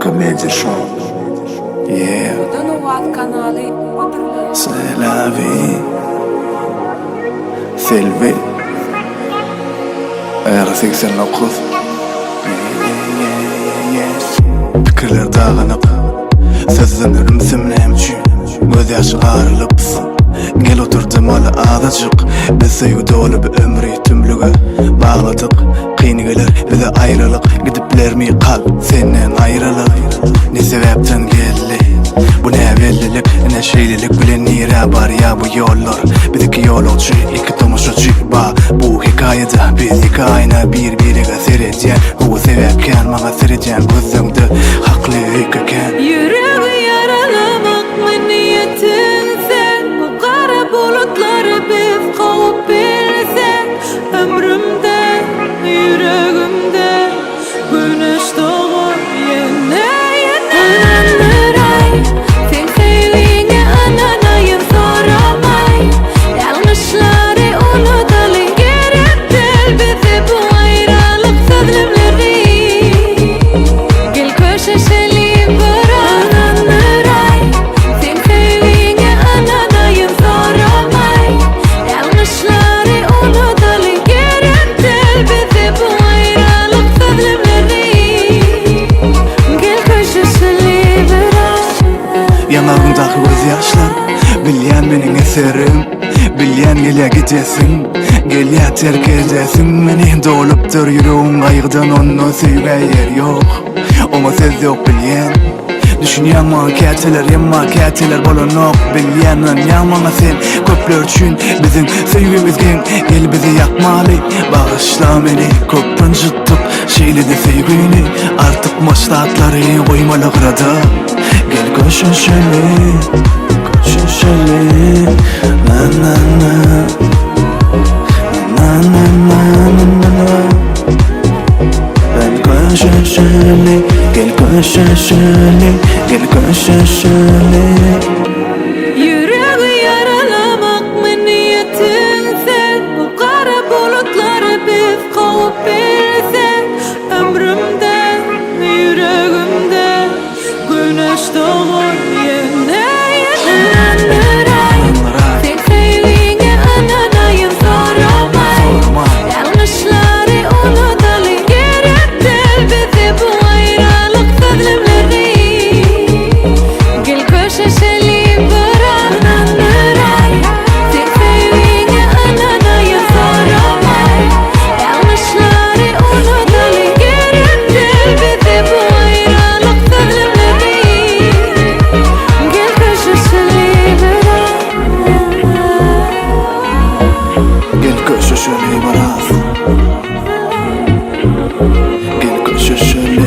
Comedy Show. Yeah. C'est la vie. C'est le V. R89. Fikirler dağınık. Sözlenirüm semlemçi. Göz yaşı ağrılıpsın. Gel oturdum ala ağdacık. Biz sevgide olup ömrü tümlüge bağladık. Kıyını gelir bize ayrılık. Gidipler mi kalp senden ayrılık. Ne sebepten geldi bu ne bellilik ne şeylilik bilen nire var ya bu yollar. Bizdeki yol olçu iki tomuşucu ba. Bu hikayede biz hikayene birbiriga serecen. O sebepken bana serecen gözümde haklı hikayen. Yüreği yaralamak mı niyetin sen? Bu kara bulutları biz kovup bilsen. Ömrümde, yüreğimde güneş doğar yine yine. Ananıray, sen sevdiğine ananayım soramay. Yanlışları unutalım gerek değil bize bu ayrılık sözlemleri. Gel köşeşelim bırak. Ananıray, sen sevdiğine ananayım soramay. Yanlışları unutalım gerek değil bize bu ayrılık sözlemleri. Gel köşeşelim bırak. Yanağımdaki göz yaşlar bilyen benim eserim. Bilyen gel gidesin. Gel ya terk edesin beni. Doluptur yüreğim kaygıdan onu sevge yer yok. Ama söz yok bilyen. Düşünyen maketeler, maketeler bolonok. Bilyen ben yanmana sen köpler için bizim sevgimiz gen. Gel bizi yakmalı, bağışla beni. Köpün jıttık şeyli de sevgini. Artık maçlatları koymalı kırada. Gel köşeşeli, köşeşeli. Na na na, na na na na na. Ben köşeşeli, gel köşeşeli, gel köşeşeli. Yüreği yaralamak mı niyetin sen? Bu kara bulutları biz kovup bilsen. Ömrümde, yüreğimde güneş doğar yine yine. Ananıray, sen sevdiğine ananayım soramay. Yanlışları unutalım gerek değil bize bu ayrılık sözlemleri. Gel köşeşelim bırak. Ananıray, sen sevdiğine ananayım soramay. Yanlışları unutalım gerek değil bize bu ayrılık sözlemleri. Gel köşeşelim bırak. Gel köşeşeli bırak. Gel köşeşeli.